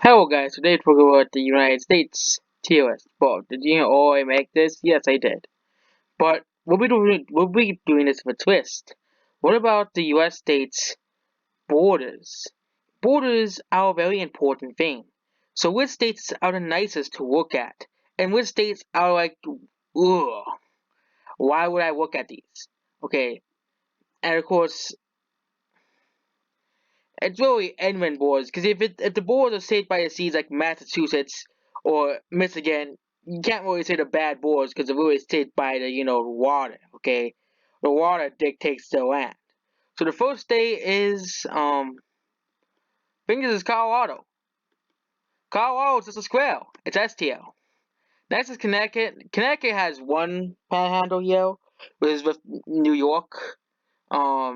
Hello guys, today we're talking about the United States TOS. But did you know I make this? Yes, I did. But we'll be doing this with a twist. What about the US states borders? Borders are a very important thing. So which states are the nicest to look at? And which states are like, ugh, why would I look at these? Okay, and of course, it's really inland borders, because if the borders are saved by the seas like Massachusetts or Michigan, you can't really say the bad borders because they're really saved by the water. Okay, the water dictates the land. So the first state is I think this is Colorado. Colorado is just a square. It's STL. Next is Connecticut. Connecticut has one panhandle here, which is with New York. Yeah,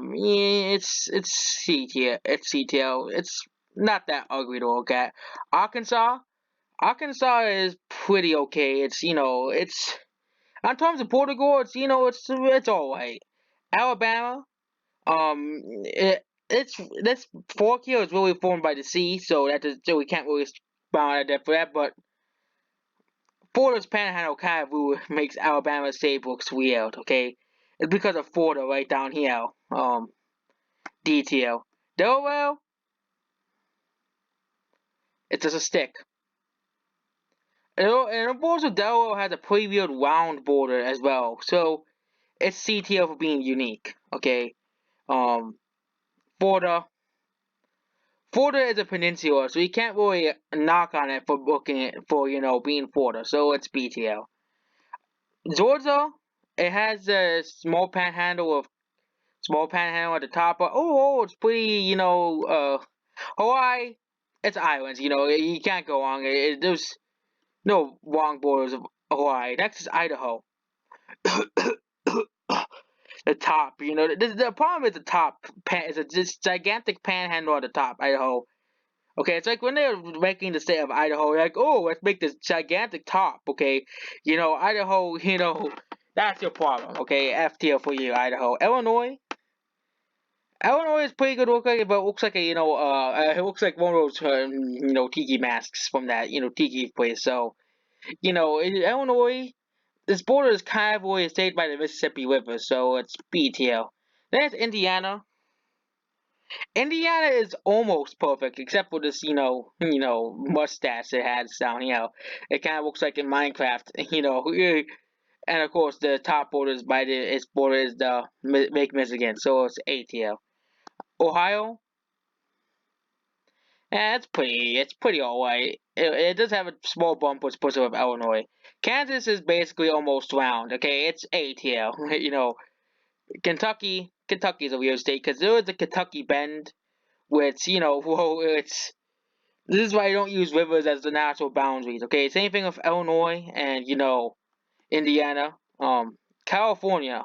it's C tier. It's CTL. It's not that ugly to look at. Arkansas. Arkansas is pretty okay. It's on terms of Portugal. It's alright. Alabama. It's this fork here is really formed by the sea, so we can't really bound that for that. But Florida's Panhandle kind of makes Alabama safe looks weird. Okay, it's because of Florida right down here. Detail. Delaware, it's just a stick. And also Delaware has a pretty weird round border as well, so it's C tier for being unique. Okay, um, Florida. Florida is a peninsula, so you can't really knock on it for booking it for being Florida. So it's B tier. Georgia, it has a small panhandle at the top. But it's pretty. Hawaii, it's islands. You can't go wrong. There's no wrong borders of Hawaii. Next is Idaho. The top, the problem is the top is this gigantic panhandle at the top, Idaho. Okay, it's like when they're making the state of Idaho, they're like, oh, let's make this gigantic top. Okay, Idaho, that's your problem. Okay, F tier for you, Idaho. Illinois is pretty good looking, but it looks like it looks like one of those tiki masks from that tiki place. So Illinois, this border is kind of always stayed by the Mississippi River, so it's B tier. Then it's Indiana. Indiana is almost perfect, except for this, mustache it has down here. It kind of looks like in Minecraft, and of course the top border is its border is the Lake Michigan, so it's A tier. Ohio, it's pretty alright. It does have a small bump with push of Illinois. Kansas is basically almost round. Okay, it's A tier. Kentucky is a weird state because there is a Kentucky Bend, which whoa, it's this is why I don't use rivers as the natural boundaries. Okay, same thing with Illinois and Indiana. California.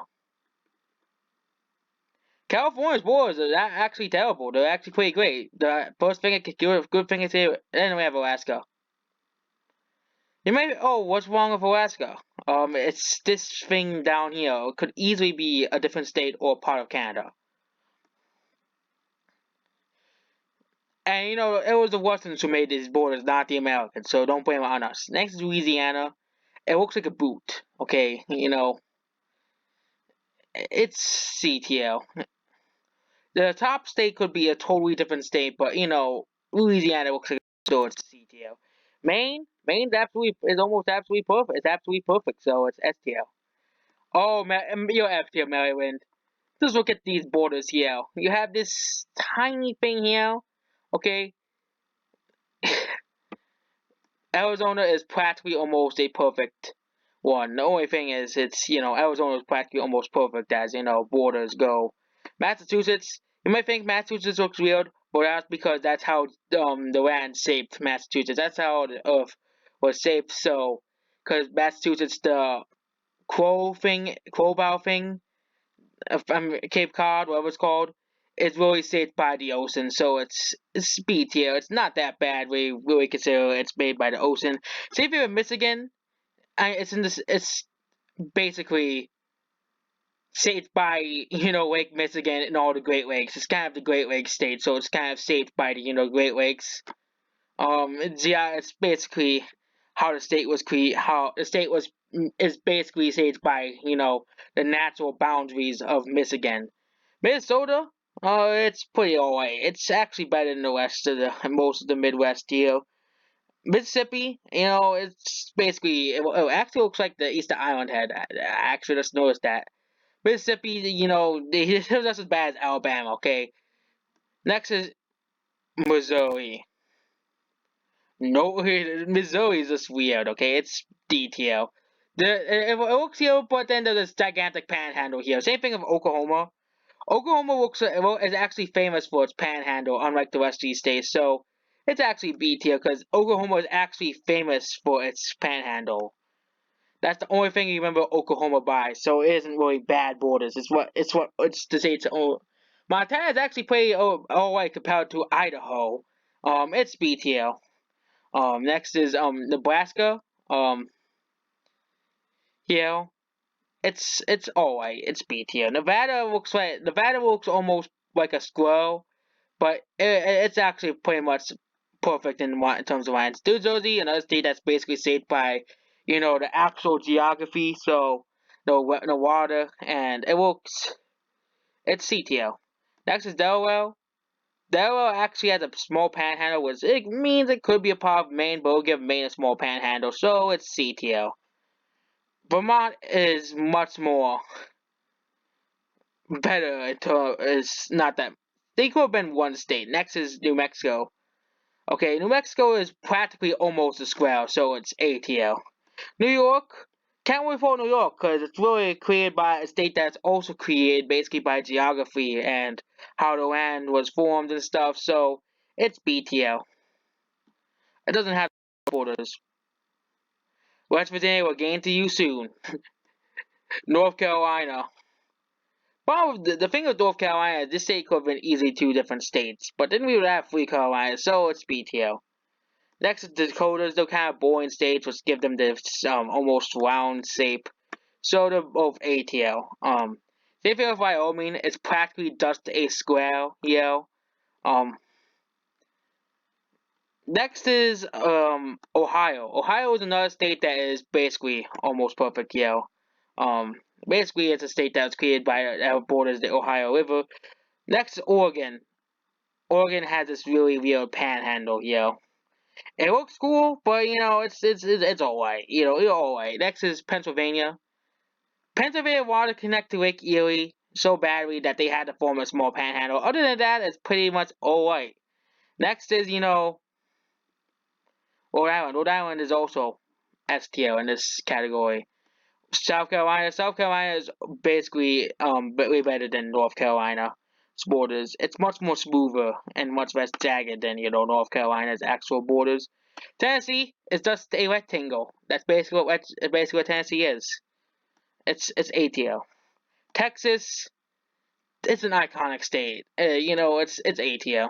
California's borders are actually terrible. They're actually pretty great. The first thing I could good thing is here. Then we have Alaska. You may what's wrong with Alaska? It's this thing down here. It could easily be a different state or part of Canada. And it was the Russians who made these borders, not the Americans. So don't blame it on us. Next is Louisiana. It looks like a boot. Okay, it's CTL. The top state could be a totally different state, but Louisiana looks like so it's CTL. Maine is almost absolutely perfect. It's absolutely perfect, so it's STL. Oh, you're FTL, Maryland. Just look at these borders here. You have this tiny thing here. Okay, Arizona is practically almost a perfect one. The only thing is, Arizona is practically almost perfect as borders go. Massachusetts, you might think Massachusetts looks weird, but that's because that's how the land shaped Massachusetts. That's how the Earth was shaped. So, because Massachusetts, the Crowbow thing, Cape Cod, whatever it's called, is really shaped by the ocean. So it's B tier. It's not that bad. We really consider it's made by the ocean. Same thing with Michigan. It's in this. It's basically shaped by Lake Michigan and all the Great Lakes. It's kind of the Great Lakes state, so it's kind of shaped by the Great Lakes. It's basically how the state was how the state was is basically shaped by the natural boundaries of Michigan. Minnesota, it's pretty alright. It's actually better than the rest of the most of the Midwest here. Mississippi, it's basically it actually looks like the Easter Island had. I actually just noticed that. Mississippi, it's just as bad as Alabama. Okay, next is Missouri. No, Missouri is just weird. Okay, it's detail. It looks here, but then there's this gigantic panhandle here. Same thing with Oklahoma. Oklahoma is actually famous for its panhandle, unlike the rest of these states. So it's actually B tier because Oklahoma is actually famous for its panhandle. That's the only thing you remember Oklahoma by. So it isn't really bad borders. It's the state's own. Montana is actually pretty alright compared to Idaho. It's B tier. Next is Nebraska. Yeah, it's alright. It's B tier. Nevada looks almost like a squirrel, but it's actually pretty much perfect in terms of lines. New Jersey, another state that's basically shaped by the actual geography, so the water, and it's C tier. Next is Delaware. Delaware actually has a small panhandle, which it means it could be a part of Maine, but we'll give Maine a small panhandle, so it's C tier. Vermont is much more better. Is not that they could have been one state. Next is New Mexico. Okay, New Mexico is practically almost a square, so it's A tier. New York, can't wait for New York because it's really created by a state that's also created basically by geography and how the land was formed and stuff. So it's B tier. It doesn't have borders. West Virginia will gain to you soon. North Carolina. Well, the thing with North Carolina, this state could have been easily two different states, but then we would have three Carolinas, so it's B tier. Next is the Dakotas. They're kind of boring states, which give them this almost round shape, so they're both A tier. Same thing with Wyoming. It's practically just a square. Um, Next is Ohio. Ohio is another state that is basically almost perfect. Basically it's a state that was created by borders the Ohio River. Next is Oregon. Oregon has this really weird panhandle. It looks cool, but it's alright. It's alright. Next is Pennsylvania. Pennsylvania wanted to connect to Lake Erie so badly that they had to form a small panhandle. Other than that, it's pretty much alright. Next is Rhode Island. Rhode Island is also S tier in this category. South Carolina. South Carolina is basically way better than North Carolina's borders. It's much more smoother and much less jagged than North Carolina's actual borders. Tennessee is just a rectangle. That's basically what Tennessee is. It's A tier. Texas, it's an iconic state. It's A tier.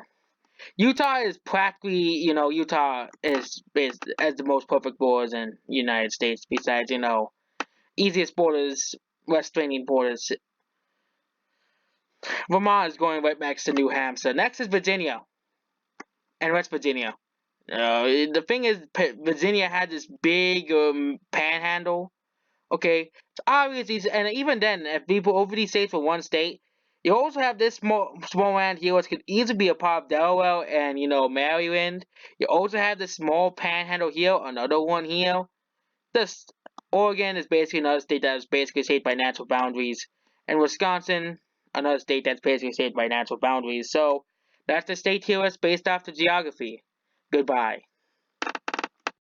Utah is practically, Utah is as the most perfect borders in the United States. Besides, easiest borders, less draining borders. Vermont is going right next to New Hampshire. Next is Virginia and West Virginia. The thing is, Virginia had this big panhandle. Okay, so obviously, and even then, if people over these states for one state, you also have this small land here, which could easily be a part of Delaware and Maryland. You also have this small panhandle here, another one here. This Oregon is basically another state that is basically shaped by natural boundaries, and Wisconsin, another state that's basically shaped by natural boundaries. So that's the state tier list based off the geography. Goodbye.